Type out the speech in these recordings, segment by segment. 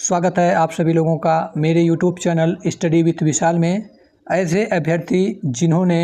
स्वागत है आप सभी लोगों का मेरे यूट्यूब चैनल स्टडी विथ विशाल में। ऐसे अभ्यर्थी जिन्होंने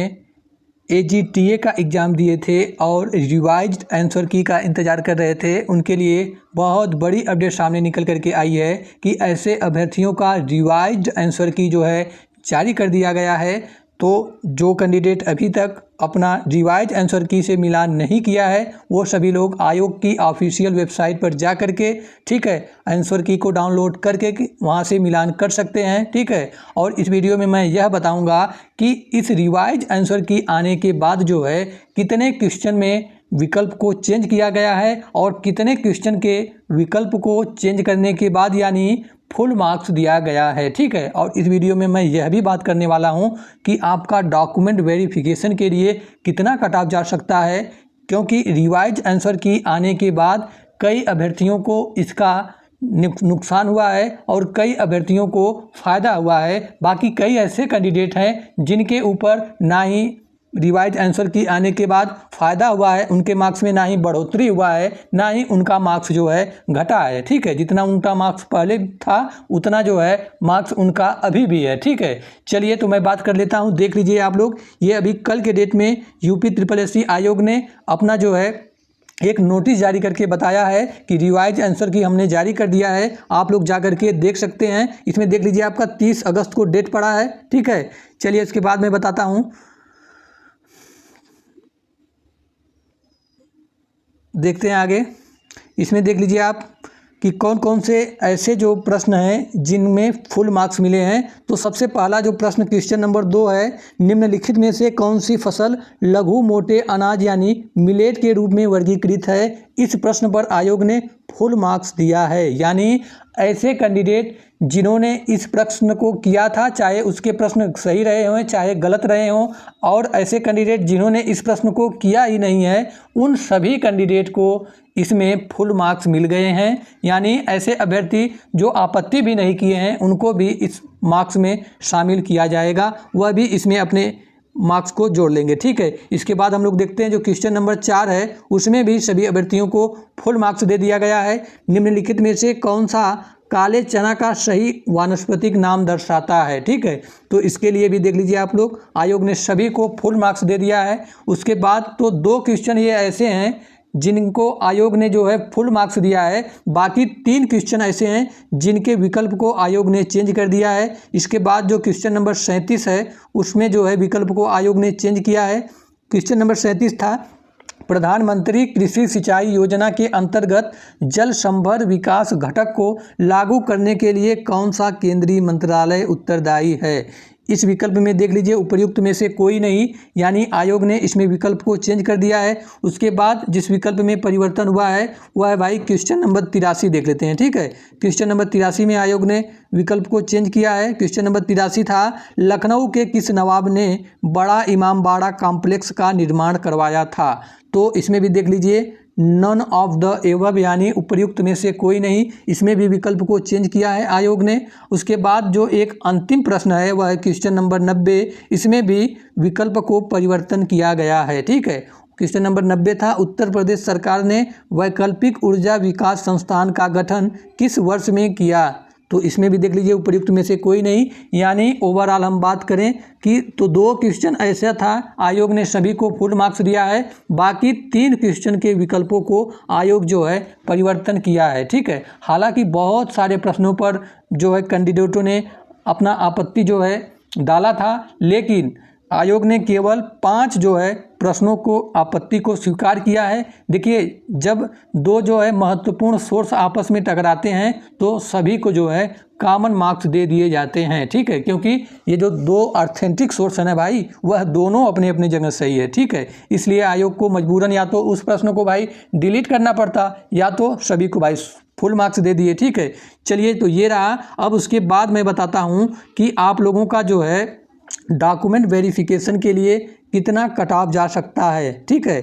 AGTA का एग्ज़ाम दिए थे और रिवाइज्ड आंसर की का इंतज़ार कर रहे थे, उनके लिए बहुत बड़ी अपडेट सामने निकल करके आई है कि ऐसे अभ्यर्थियों का रिवाइज्ड आंसर की जो है जारी कर दिया गया है। तो जो कैंडिडेट अभी तक अपना रिवाइज आंसर की से मिलान नहीं किया है वो सभी लोग आयोग की ऑफिशियल वेबसाइट पर जा कर के ठीक है आंसर की को डाउनलोड करके वहां से मिलान कर सकते हैं। ठीक है, और इस वीडियो में मैं यह बताऊंगा कि इस रिवाइज आंसर की आने के बाद जो है कितने क्वेश्चन में विकल्प को चेंज किया गया है और कितने क्वेश्चन के विकल्प को चेंज करने के बाद यानी फुल मार्क्स दिया गया है। ठीक है, और इस वीडियो में मैं यह भी बात करने वाला हूं कि आपका डॉक्यूमेंट वेरिफिकेशन के लिए कितना कट ऑफ जा सकता है, क्योंकि रिवाइज आंसर की आने के बाद कई अभ्यर्थियों को इसका नुकसान हुआ है और कई अभ्यर्थियों को फ़ायदा हुआ है। बाकी कई ऐसे कैंडिडेट हैं जिनके ऊपर ना ही रिवाइज आंसर की आने के बाद फ़ायदा हुआ है, उनके मार्क्स में ना ही बढ़ोतरी हुआ है ना ही उनका मार्क्स जो है घटा है। ठीक है, जितना उनका मार्क्स पहले था उतना जो है मार्क्स उनका अभी भी है। ठीक है, चलिए तो मैं बात कर लेता हूँ। देख लीजिए आप लोग, ये अभी कल के डेट में UPSSC आयोग ने अपना जो है एक नोटिस जारी करके बताया है कि रिवाइज आंसर की हमने जारी कर दिया है। आप लोग जा करके देख सकते हैं। इसमें देख लीजिए आपका 30 अगस्त को डेट पड़ा है। ठीक है, चलिए इसके बाद मैं बताता हूँ। देखते हैं आगे। इसमें देख लीजिए आप कि कौन कौन से ऐसे जो प्रश्न हैं जिनमें फुल मार्क्स मिले हैं। तो सबसे पहला जो प्रश्न क्वेश्चन नंबर 2 है, निम्नलिखित में से कौन सी फसल लघु मोटे अनाज यानी मिलेट के रूप में वर्गीकृत है। इस प्रश्न पर आयोग ने फुल मार्क्स दिया है। यानी ऐसे कैंडिडेट जिन्होंने इस प्रश्न को किया था, चाहे उसके प्रश्न सही रहे हों चाहे गलत रहे हों, और ऐसे कैंडिडेट जिन्होंने इस प्रश्न को किया ही नहीं है, उन सभी कैंडिडेट को इसमें फुल मार्क्स मिल गए हैं। यानी ऐसे अभ्यर्थी जो आपत्ति भी नहीं किए हैं उनको भी इस मार्क्स में शामिल किया जाएगा, वह भी इसमें अपने मार्क्स को जोड़ लेंगे। ठीक है, इसके बाद हम लोग देखते हैं जो क्वेश्चन नंबर 4 है, उसमें भी सभी अभ्यर्थियों को फुल मार्क्स दे दिया गया है। निम्नलिखित में से कौन सा काले चना का सही वानस्पतिक नाम दर्शाता है। ठीक है, तो इसके लिए भी देख लीजिए आप लोग, आयोग ने सभी को फुल मार्क्स दे दिया है। उसके बाद तो 2 क्वेश्चन ये ऐसे हैं जिनको आयोग ने जो है फुल मार्क्स दिया है। बाकी 3 क्वेश्चन ऐसे हैं जिनके विकल्प को आयोग ने चेंज कर दिया है। इसके बाद जो क्वेश्चन नंबर 37 है उसमें जो है विकल्प को आयोग ने चेंज किया है। क्वेश्चन नंबर 37 था, प्रधानमंत्री कृषि सिंचाई योजना के अंतर्गत जल संभर विकास घटक को लागू करने के लिए कौन सा केंद्रीय मंत्रालय उत्तरदायी है। इस विकल्प में देख लीजिए उपर्युक्त में से कोई नहीं, यानी आयोग ने इसमें विकल्प को चेंज कर दिया है। उसके बाद जिस विकल्प में परिवर्तन हुआ है वह है भाई क्वेश्चन नंबर 83 देख लेते हैं। ठीक है, क्वेश्चन नंबर 83 में आयोग ने विकल्प को चेंज किया है। क्वेश्चन नंबर 83 था, लखनऊ के किस नवाब ने बड़ा इमामबाड़ा कॉम्प्लेक्स का निर्माण करवाया था। तो इसमें भी देख लीजिए नन ऑफ द एबव, यानी उपर्युक्त में से कोई नहीं, इसमें भी विकल्प को चेंज किया है आयोग ने। उसके बाद जो एक अंतिम प्रश्न है वह है क्वेश्चन नंबर 90, इसमें भी विकल्प को परिवर्तन किया गया है। ठीक है, क्वेश्चन नंबर 90 था, उत्तर प्रदेश सरकार ने वैकल्पिक ऊर्जा विकास संस्थान का गठन किस वर्ष में किया। तो इसमें भी देख लीजिए उपर्युक्त में से कोई नहीं, यानी ओवरऑल हम बात करें कि तो 2 क्वेश्चन ऐसा था आयोग ने सभी को फुल मार्क्स दिया है। बाकी 3 क्वेश्चन के विकल्पों को आयोग जो है परिवर्तन किया है। ठीक है, हालांकि बहुत सारे प्रश्नों पर जो है कैंडिडेटों ने अपना आपत्ति जो है डाला था, लेकिन आयोग ने केवल 5 जो है प्रश्नों को आपत्ति को स्वीकार किया है। देखिए, जब 2 जो है महत्वपूर्ण सोर्स आपस में टकराते हैं तो सभी को जो है कॉमन मार्क्स दे दिए जाते हैं। ठीक है, क्योंकि ये जो 2 ऑथेंटिक सोर्स है ना भाई, वह दोनों अपने अपने जगह सही है। ठीक है, इसलिए आयोग को मजबूरन या तो उस प्रश्न को भाई डिलीट करना पड़ता या तो सभी को भाई फुल मार्क्स दे दिए। ठीक है, चलिए तो ये रहा। अब उसके बाद मैं बताता हूँ कि आप लोगों का जो है डॉक्यूमेंट वेरिफिकेशन के लिए कितना कट ऑफ जा सकता है। ठीक है,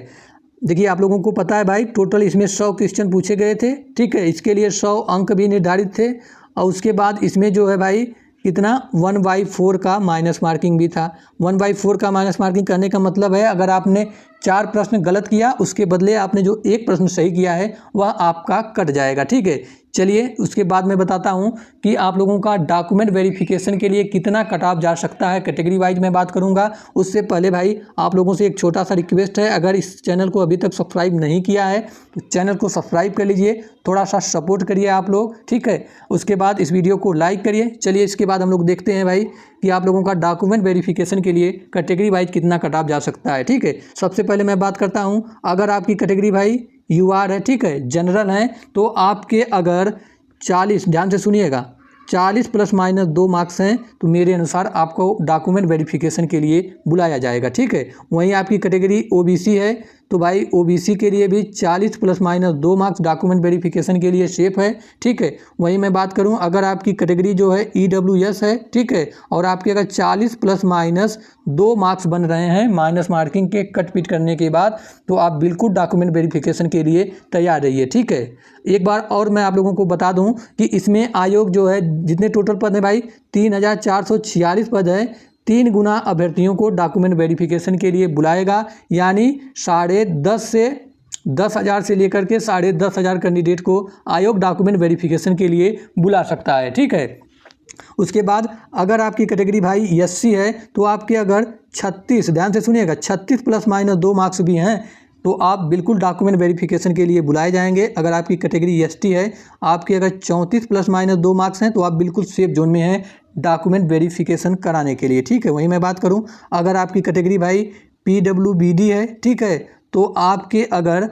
देखिए आप लोगों को पता है भाई टोटल इसमें 100 क्वेश्चन पूछे गए थे। ठीक है, इसके लिए 100 अंक भी निर्धारित थे और उसके बाद इसमें जो है भाई कितना 1/4 का माइनस मार्किंग भी था। 1/4 का माइनस मार्किंग करने का मतलब है अगर आपने 4 प्रश्न गलत किया उसके बदले आपने जो 1 प्रश्न सही किया है वह आपका कट जाएगा। ठीक है, चलिए उसके बाद मैं बताता हूं कि आप लोगों का डॉक्यूमेंट वेरिफिकेशन के लिए कितना कट ऑफ जा सकता है, कैटेगरी वाइज मैं बात करूंगा। उससे पहले भाई आप लोगों से एक छोटा सा रिक्वेस्ट है, अगर इस चैनल को अभी तक सब्सक्राइब नहीं किया है तो चैनल को सब्सक्राइब कर लीजिए, थोड़ा सा सपोर्ट करिए आप लोग, ठीक है। उसके बाद इस वीडियो को लाइक करिए। चलिए इसके बाद हम लोग देखते हैं भाई कि आप लोगों का डॉक्यूमेंट वेरिफिकेशन के लिए कैटेगरी वाइज कितना कट ऑफ जा सकता है, ठीक है। सबसे पहले मैं बात करता हूं, अगर आपकी कैटेगरी भाई यूआर है, ठीक है, जनरल है, तो आपके अगर 40, ध्यान से सुनिएगा, 40 प्लस माइनस 2 मार्क्स हैं तो मेरे अनुसार आपको डॉक्यूमेंट वेरिफिकेशन के लिए बुलाया जाएगा, ठीक है। वहीं आपकी कैटेगरी ओबीसी है तो भाई ओबीसी के लिए भी 40 plus minus 2 marks document verification के लिए सेफ है, ठीक है। वहीं मैं बात करूं, अगर आपकी कैटेगरी जो है ईडब्ल्यूएस है, ठीक है, और आपके अगर 40 प्लस माइनस 2 मार्क्स बन रहे हैं माइनस मार्किंग के कट पीट करने के बाद, तो आप बिल्कुल डॉक्यूमेंट वेरिफिकेशन के लिए तैयार रहिए, ठीक है। एक बार और मैं आप लोगों को बता दूं कि इसमें आयोग जो है जितने टोटल पद है भाई 3446 पद है, 3 गुना अभ्यर्थियों को डॉक्यूमेंट वेरिफिकेशन के लिए बुलाएगा, यानी 10,500 से लेकर के 10,500 कैंडिडेट को आयोग डॉक्यूमेंट वेरिफिकेशन के लिए बुला सकता है, ठीक है। उसके बाद अगर आपकी कैटेगरी भाई एससी है तो आपके अगर 36, ध्यान से सुनिएगा, 36 प्लस माइनस 2 मार्क्स भी हैं तो आप बिल्कुल डॉक्यूमेंट वेरिफिकेशन के लिए बुलाए जाएंगे। अगर आपकी कैटेगरी एसटी है, आपके अगर 34 प्लस माइनस 2 मार्क्स हैं तो आप बिल्कुल सेफ जोन में हैं डॉक्यूमेंट वेरिफिकेशन कराने के लिए, ठीक है। वहीं मैं बात करूं, अगर आपकी कैटेगरी भाई पीडब्ल्यूबीडी है, ठीक है, तो आपके अगर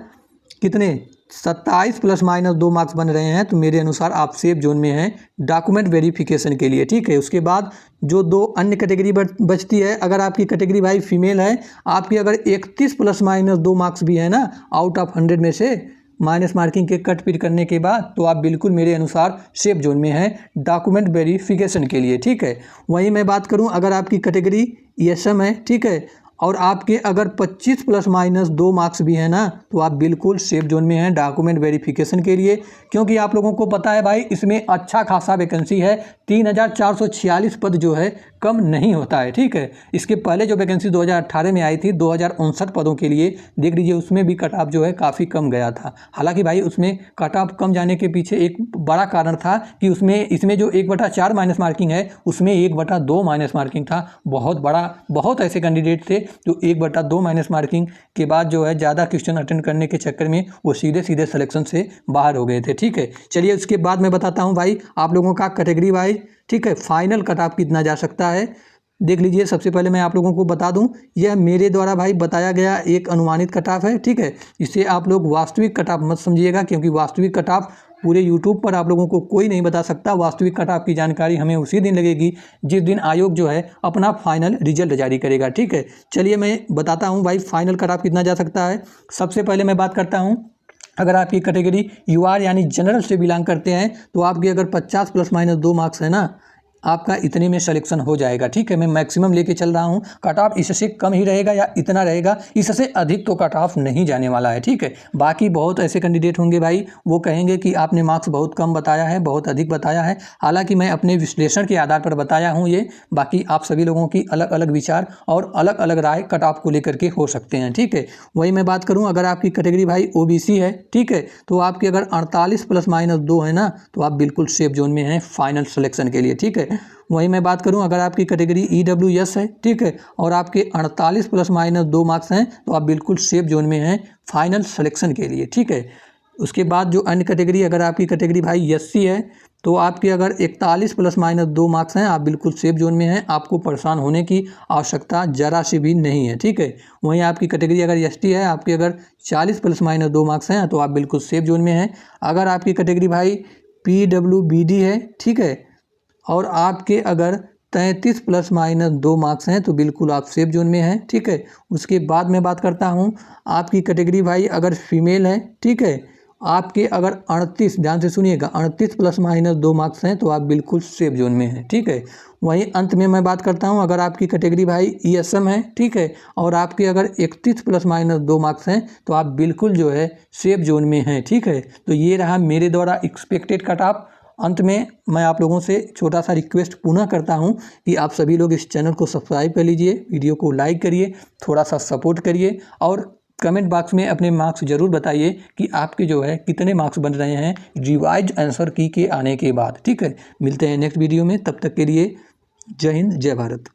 कितने 27 प्लस माइनस 2 मार्क्स बन रहे हैं तो मेरे अनुसार आप सेफ जोन में हैं डॉक्यूमेंट वेरिफिकेशन के लिए, ठीक है। उसके बाद जो 2 अन्य कैटेगरी बचती है, अगर आपकी कैटेगरी भाई फीमेल है, आपकी अगर 31 प्लस माइनस 2 मार्क्स भी है ना आउट ऑफ 100 में से माइनस मार्किंग के कट पीट करने के बाद, तो आप बिल्कुल मेरे अनुसार सेफ जोन में हैं डॉक्यूमेंट वेरिफिकेशन के लिए, ठीक है। वहीं मैं बात करूं, अगर आपकी कैटेगरी ईएसएम है, ठीक है, और आपके अगर 25 प्लस माइनस 2 मार्क्स भी हैं ना तो आप बिल्कुल सेफ जोन में हैं डॉक्यूमेंट वेरिफिकेशन के लिए, क्योंकि आप लोगों को पता है भाई इसमें अच्छा खासा वैकेंसी है, 3446 पद जो है कम नहीं होता है, ठीक है। इसके पहले जो वैकेंसी 2018 में आई थी 2059 पदों के लिए, देख लीजिए उसमें भी कट ऑफ जो है काफ़ी कम गया था। हालांकि भाई उसमें कट ऑफ कम जाने के पीछे एक बड़ा कारण था कि इसमें जो 1/4 माइनस मार्किंग है उसमें 1/2 माइनस मार्किंग था। बहुत ऐसे कैंडिडेट थे जो 1/2 माइनस मार्किंग के बाद जो है ज़्यादा क्वेश्चन अटेंड करने के चक्कर में वो सीधे सिलेक्शन से बाहर हो गए थे, ठीक है। चलिए उसके बाद मैं बताता हूँ भाई आप लोगों का कैटेगरी वाइज, ठीक है, फाइनल कट ऑफ कितना जा सकता है। देख लीजिए, सबसे पहले मैं आप लोगों को बता दूं, यह मेरे द्वारा भाई बताया गया एक अनुमानित कट ऑफ है, ठीक है। इसे आप लोग वास्तविक कट ऑफ मत समझिएगा, क्योंकि वास्तविक कट ऑफ पूरे यूट्यूब पर आप लोगों को कोई नहीं बता सकता। वास्तविक कट ऑफ की जानकारी हमें उसी दिन लगेगी जिस दिन आयोग जो है अपना फाइनल रिजल्ट जारी करेगा, ठीक है। चलिए मैं बताता हूँ भाई फाइनल कट ऑफ कितना जा सकता है। सबसे पहले मैं बात करता हूँ, अगर आपकी कैटेगरी यूआर यानी जनरल से बिलोंग करते हैं तो आपके अगर 50 प्लस माइनस 2 मार्क्स है ना, आपका इतने में सिलेक्शन हो जाएगा, ठीक है। मैं मैक्सिमम लेके चल रहा हूँ, कट ऑफ इससे कम ही रहेगा या इतना रहेगा, इससे अधिक तो कट ऑफ नहीं जाने वाला है, ठीक है। बाकी बहुत ऐसे कैंडिडेट होंगे भाई वो कहेंगे कि आपने मार्क्स बहुत कम बताया है, बहुत अधिक बताया है। हालांकि मैं अपने विश्लेषण के आधार पर बताया हूँ ये, बाकी आप सभी लोगों की अलग अलग विचार और अलग अलग राय कट ऑफ को लेकर के हो सकते हैं, ठीक है। वही मैं बात करूँ, अगर आपकी कैटेगरी भाई ओबीसी है, ठीक है, तो आपकी अगर 48 प्लस माइनस 2 है ना तो आप बिल्कुल सेफ जोन में हैं फाइनल सिलेक्शन के लिए, ठीक है। वहीं मैं बात करूं, अगर आपकी कैटेगरी ईडब्ल्यूएस है, ठीक है, और आपके 48 प्लस माइनस 2 मार्क्स हैं तो आप बिल्कुल सेफ जोन में हैं फाइनल सिलेक्शन के लिए, ठीक है। उसके बाद जो अन्य कैटेगरी, अगर आपकी कैटेगरी भाई एससी है तो आपके अगर 41 प्लस माइनस 2 मार्क्स हैं, आप बिल्कुल सेफ जोन में हैं, आपको परेशान होने की आवश्यकता जरा सी भी नहीं है, ठीक है। वहीं आपकी कैटेगरी अगर एसटी है, आपके अगर 40 प्लस माइनस 2 मार्क्स हैं तो आप बिल्कुल सेफ जोन में हैं। अगर आपकी कैटेगरी भाई पीडब्ल्यूबीडी है, ठीक है, और आपके अगर 33 प्लस माइनस 2 मार्क्स हैं तो बिल्कुल आप सेफ जोन में हैं, ठीक है। उसके बाद मैं बात करता हूं, आपकी कैटेगरी भाई अगर फीमेल है, ठीक है, आपके अगर 38, ध्यान से सुनिएगा, 38 प्लस माइनस 2 मार्क्स हैं तो आप बिल्कुल सेफ जोन में हैं, ठीक है। वहीं अंत में मैं बात करता हूं, अगर आपकी कैटेगरी भाई ईएसएम है, ठीक है, और आपके अगर 31 प्लस माइनस 2 मार्क्स हैं तो आप बिल्कुल जो है सेफ जोन में हैं, ठीक है। तो ये रहा मेरे द्वारा एक्सपेक्टेड कट ऑफ। अंत में मैं आप लोगों से छोटा सा रिक्वेस्ट पुनः करता हूं कि आप सभी लोग इस चैनल को सब्सक्राइब कर लीजिए, वीडियो को लाइक करिए, थोड़ा सा सपोर्ट करिए और कमेंट बॉक्स में अपने मार्क्स ज़रूर बताइए कि आपके जो है कितने मार्क्स बन रहे हैं रिवाइज आंसर की के आने के बाद। ठीक है, मिलते हैं नेक्स्ट वीडियो में, तब तक के लिए जय हिंद जय भारत।